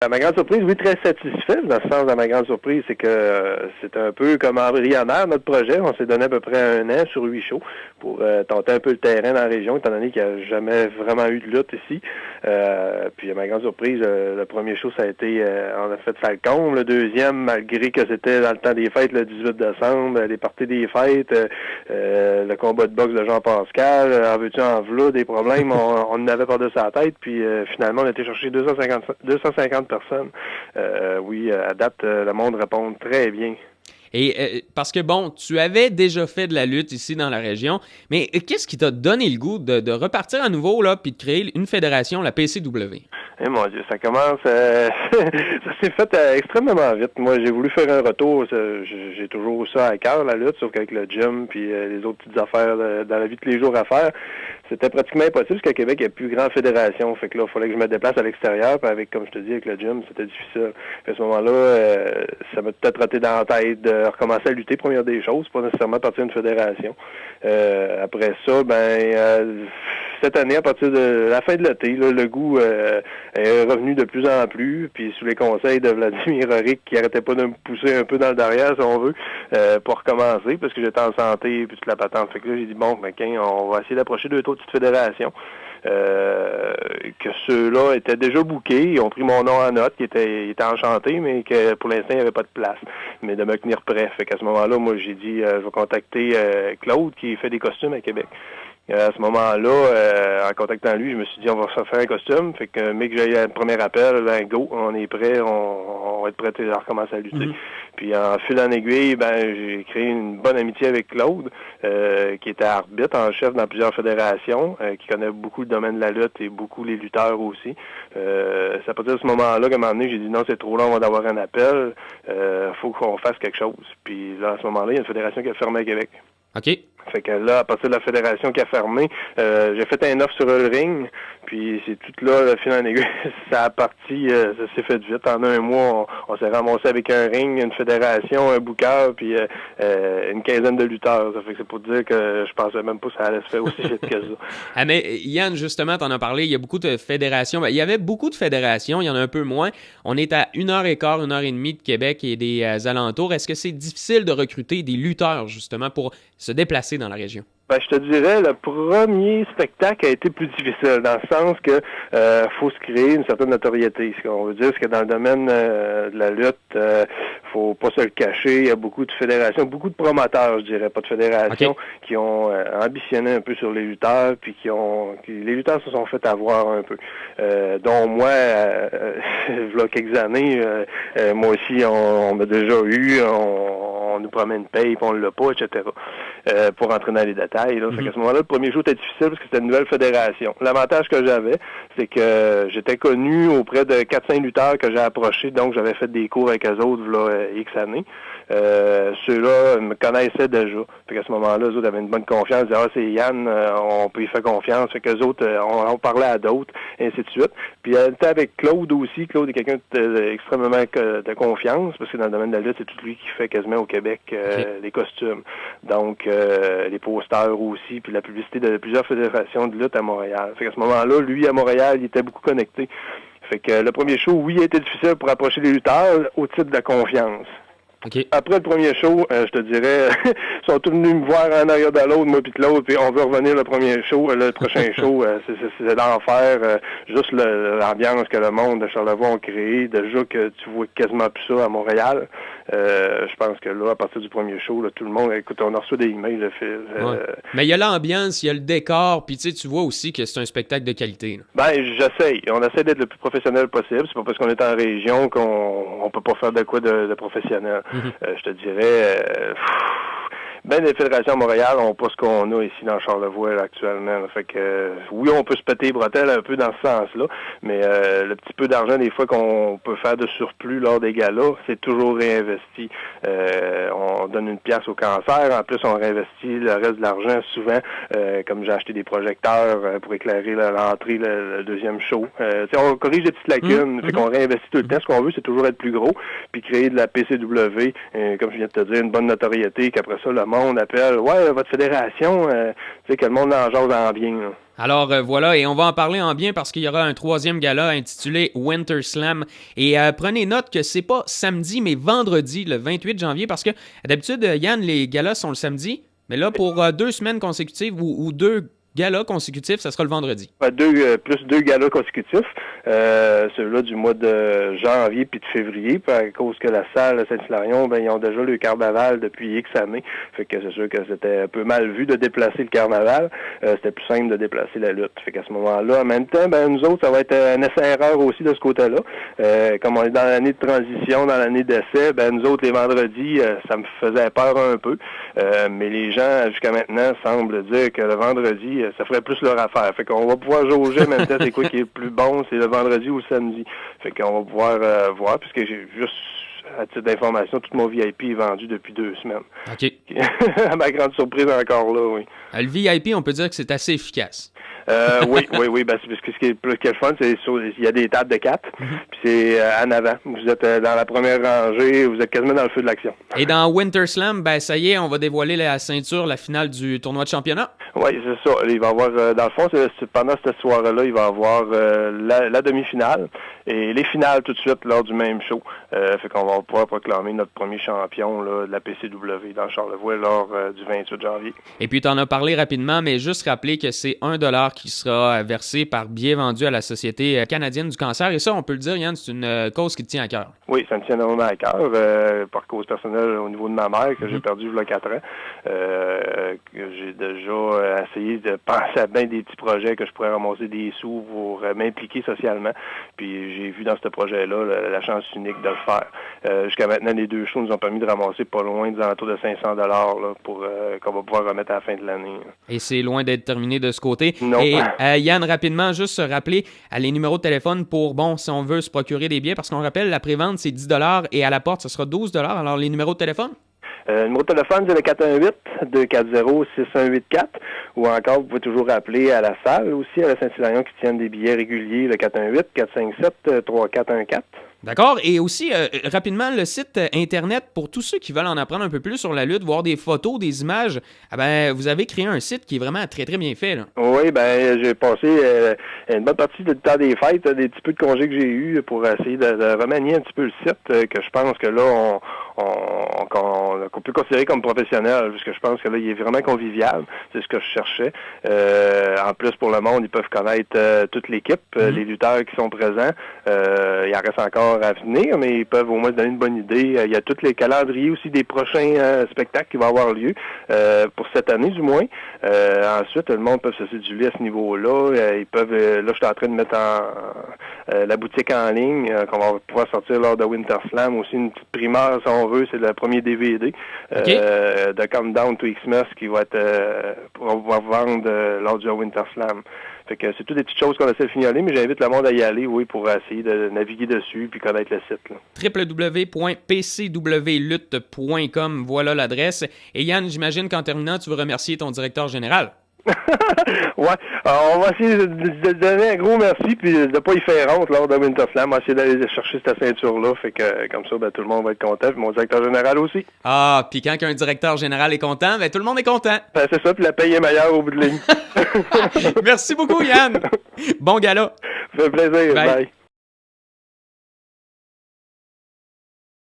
À ma grande surprise, oui, très satisfait. Dans le sens, à ma grande surprise, c'est que c'est un peu comme embryonnaire, notre projet. On s'est donné à peu près 1 an sur 8 shows pour tenter un peu le terrain dans la région, étant donné qu'il n'y a jamais vraiment eu de lutte ici. Puis à ma grande surprise, le premier show, ça a été, on a fait Falcon. Le deuxième, malgré que c'était dans le temps des fêtes, le 18 décembre, les parties des fêtes, le combat de boxe de Jean Pascal, en veux-tu en v'là, des problèmes, on en avait par-dessus la tête. Puis finalement, on a été chercher 250 personnes. Oui, à date, le monde répond très bien. Et parce que, bon, tu avais déjà fait de la lutte ici dans la région, mais qu'est-ce qui t'a donné le goût de repartir à nouveau là, puis de créer une fédération, la PCW? Eh mon Dieu, ça commence... ça s'est fait extrêmement vite. Moi, j'ai voulu faire un retour. J'ai toujours ça à cœur, la lutte, sauf qu'avec le gym puis les autres petites affaires dans la vie de tous les jours à faire, c'était pratiquement impossible parce qu'à Québec, il y a plus grande fédération. Fait que là, il fallait que je me déplace à l'extérieur. Puis avec, comme je te dis, avec le gym, c'était difficile. Puis à ce moment-là, ça m'a peut-être trotté dans la tête de recommencer à lutter, première des choses, pas nécessairement partir d'une fédération. Après ça, cette année, à partir de la fin de l'été, là, le goût est revenu de plus en plus, puis sous les conseils de Vladimir Auric, qui arrêtait pas de me pousser un peu dans le derrière, si on veut, pour recommencer, parce que j'étais en santé, puis toute la patente. Fait que là, j'ai dit, bon, on va essayer d'approcher 2 autres petites fédérations. Que ceux-là étaient déjà bookés, ils ont pris mon nom en note, qui était enchanté, mais que pour l'instant, il n'y avait pas de place. Mais de me tenir prêt. Fait qu'à ce moment-là, moi, j'ai dit, je vais contacter Claude, qui fait des costumes à Québec. À ce moment-là, en contactant lui, je me suis dit, on va se faire un costume. Fait que, mais que j'ai un premier appel, go, on est prêt, on va être prêt à recommencer à lutter. Mm-hmm. Puis en fil en aiguille, j'ai créé une bonne amitié avec Claude, qui était arbitre en chef dans plusieurs fédérations, qui connaît beaucoup le domaine de la lutte et beaucoup les lutteurs aussi. C'est à partir de ce moment-là qu'à un moment donné, j'ai dit non, c'est trop long, on va avoir un appel, faut qu'on fasse quelque chose. Puis là, à ce moment-là, il y a une fédération qui a fermé à Québec. OK. Fait que là, à partir de la fédération qui a fermé, j'ai fait un offre sur le ring, puis c'est tout là, le fil en aiguille, ça a parti, ça s'est fait vite. En 1 mois, on s'est ramassé avec un ring, une fédération, un booker, puis une quinzaine de lutteurs. Ça fait que c'est pour dire que je pensais même pas que ça allait se faire aussi vite que ça. Ah, mais Yann, justement, t'en as parlé, il y a beaucoup de fédérations. Il y avait beaucoup de fédérations, il y en a un peu moins. On est à 1h15, 1h30 de Québec et des alentours. Est-ce que c'est difficile de recruter des lutteurs, justement, pour se déplacer dans la région? Je te dirais, le premier spectacle a été plus difficile, dans le sens que faut se créer une certaine notoriété. Ce qu'on veut dire, c'est que dans le domaine de la lutte, faut pas se le cacher, il y a beaucoup de fédérations, beaucoup de promoteurs, je dirais, pas de fédérations, qui ont ambitionné un peu sur les lutteurs, puis les lutteurs se sont fait avoir un peu. Dont moi, il y a quelques années, moi aussi, on m'a déjà eu, on nous promet une paye, puis on l'a pas, etc. Pour entrer dans les détails. Là. Fait qu'à ce moment-là, le premier jour était difficile parce que c'était une nouvelle fédération. L'avantage que j'avais, c'est que j'étais connu auprès de 4-5 lutteurs que j'ai approchés, donc j'avais fait des cours avec eux autres là, X années. Ceux-là me connaissaient déjà. Fait qu'à ce moment-là, eux autres avaient une bonne confiance. Ils disaient, c'est Yann, on peut y faire confiance. Fait qu'eux autres, on parlait à d'autres, et ainsi de suite. Puis elle était avec Claude aussi. Claude est quelqu'un extrêmement de confiance, parce que dans le domaine de la lutte, c'est tout lui qui fait quasiment au Québec les costumes. Donc, les posters aussi, puis la publicité de plusieurs fédérations de lutte à Montréal. Fait qu'à ce moment-là, lui, à Montréal, il était beaucoup connecté. Fait que le premier show, oui, a été difficile pour approcher les lutteurs au titre de la confiance. Okay. Après le premier show, je te dirais, ils sont tous venus me voir en arrière de l'autre, moi puis de l'autre, puis on veut revenir le prochain show, c'est l'enfer, juste l'ambiance que le monde de Charlevoix ont créé, déjà que tu vois quasiment plus ça à Montréal. Je pense que là, à partir du premier show, là, tout le monde, écoute, on a reçu des emails de fil. Mais il y a l'ambiance, il y a le décor, puis tu vois aussi que c'est un spectacle de qualité. Là. J'essaye. On essaie d'être le plus professionnel possible. C'est pas parce qu'on est en région qu'on peut pas faire de quoi de professionnel. Je te dirais, les fédérations à Montréal n'ont pas ce qu'on a ici dans Charlevoix là, actuellement. Là. Fait que oui, on peut se péter les bretelles un peu dans ce sens-là, mais le petit peu d'argent des fois qu'on peut faire de surplus lors des galas, c'est toujours réinvesti. On donne une pièce au cancer, en plus on réinvestit le reste de l'argent souvent, comme j'ai acheté des projecteurs pour éclairer l'entrée, le deuxième show. On corrige des petites lacunes, fait qu'on réinvestit tout le temps. Ce qu'on veut, c'est toujours être plus gros, puis créer de la PCW, comme je viens de te dire, une bonne notoriété, qu'après ça, le monde appelle, votre fédération, que le monde en jase en bien. Là. Alors voilà, et on va en parler en bien parce qu'il y aura un troisième gala intitulé Winter Slam. Et prenez note que c'est pas samedi, mais vendredi, le 28 janvier, parce que d'habitude, Yann, les galas sont le samedi, mais là, pour 2 semaines consécutives ou 2 galas consécutifs, ça sera le vendredi. Plus 2 galas consécutifs, ceux-là du mois de janvier puis de février, puis à cause que la salle Saint-Hilarion, ben ils ont déjà le carnaval depuis X années, fait que c'est sûr que c'était un peu mal vu de déplacer le carnaval, c'était plus simple de déplacer la lutte, fait qu'à ce moment-là, en même temps, ben nous autres, ça va être un essai-erreur aussi de ce côté-là, comme on est dans l'année de transition, dans l'année d'essai, ben nous autres, les vendredis, ça me faisait peur un peu, mais les gens, jusqu'à maintenant, semblent dire que le vendredi, ça ferait plus leur affaire. Fait qu'on va pouvoir jauger en même temps c'est quoi qui est le plus bon, c'est le vendredi ou le samedi. Fait qu'on va pouvoir voir, puisque j'ai juste, à titre d'information, tout mon VIP est vendu depuis 2 semaines. OK. À ma grande surprise encore là, oui. Le VIP, on peut dire que c'est assez efficace. Oui. Ben, c'est parce que ce qui est plus que le fun, c'est il y a des tables de 4, puis c'est en avant. Vous êtes dans la première rangée, vous êtes quasiment dans le feu de l'action. Et dans Winter Slam, ben ça y est, on va dévoiler la ceinture, la finale du tournoi de championnat. Oui, c'est ça. Il va y avoir, dans le fond, pendant cette soirée-là, il va y avoir la demi-finale et les finales tout de suite lors du même show. Fait qu'on va pouvoir proclamer notre premier champion là, de la PCW dans Charlevoix lors du 28 janvier. Et puis, tu en as parlé rapidement, mais juste rappeler que c'est 1$ qui sera versé par billet vendu à la Société canadienne du cancer. Et ça, on peut le dire, Yann, c'est une cause qui te tient à cœur. Oui, ça me tient énormément à cœur, par cause personnelle au niveau de ma mère, que j'ai perdu il y a 4 ans. Que j'ai déjà essayé de penser à bien des petits projets que je pourrais ramasser des sous pour m'impliquer socialement. Puis j'ai vu dans ce projet-là la chance unique de le faire. Jusqu'à maintenant, les 2 shows nous ont permis de ramasser pas loin des alentours de 500$ là, pour qu'on va pouvoir remettre à la fin de l'année. Et c'est loin d'être terminé de ce côté. Non. Et Yann, rapidement, juste se rappeler les numéros de téléphone pour, si on veut se procurer des billets, parce qu'on rappelle, la prévente, c'est 10$ et à la porte, ce sera 12$. Alors, les numéros de téléphone? Le numéro de téléphone, c'est le 418-240-6184. Ou encore, vous pouvez toujours appeler à la salle aussi, à la Saint-Hilarion, qui tiennent des billets réguliers, le 418-457-3414. D'accord. Et aussi, rapidement, le site Internet, pour tous ceux qui veulent en apprendre un peu plus sur la lutte, voir des photos, des images, vous avez créé un site qui est vraiment très, très bien fait. Là. Oui, j'ai passé une bonne partie du temps des fêtes, des petits peu de congés que j'ai eu pour essayer de remanier un petit peu le site, que je pense que là, qu'on peut considérer comme professionnel, parce que je pense que là, il est vraiment convivial. C'est ce que je cherchais. En plus, pour le monde, ils peuvent connaître toute l'équipe, les lutteurs qui sont présents. Il en reste encore à venir, mais ils peuvent au moins se donner une bonne idée. Il y a tous les calendriers aussi des prochains spectacles qui vont avoir lieu, pour cette année du moins. Ensuite, le monde peut se séduire à ce niveau-là. Ils peuvent. Là, je suis en train de mettre la boutique en ligne qu'on va pouvoir sortir lors de Winter Slam. Aussi une petite primeur, si on veut, c'est le premier DVD de Countdown to Xmas qui va être on va vendre lors du Winter Slam. Fait que c'est toutes des petites choses qu'on essaie de fignoler, mais j'invite le monde à y aller, oui, pour essayer de naviguer dessus puis connaître le site. www.pcwlutte.com, voilà l'adresse. Et Yann, j'imagine qu'en terminant, tu veux remercier ton directeur général. Ouais, on va essayer de donner un gros merci puis de ne pas y faire honte lors de Winter Slam. On va essayer d'aller chercher cette ceinture-là. Fait que comme ça, tout le monde va être content. Puis mon directeur général aussi. Ah, puis quand un directeur général est content, tout le monde est content. C'est ça, puis la paye est meilleure au bout de ligne. Merci beaucoup, Yann. Bon gala. Ça fait plaisir. Bye. Bye.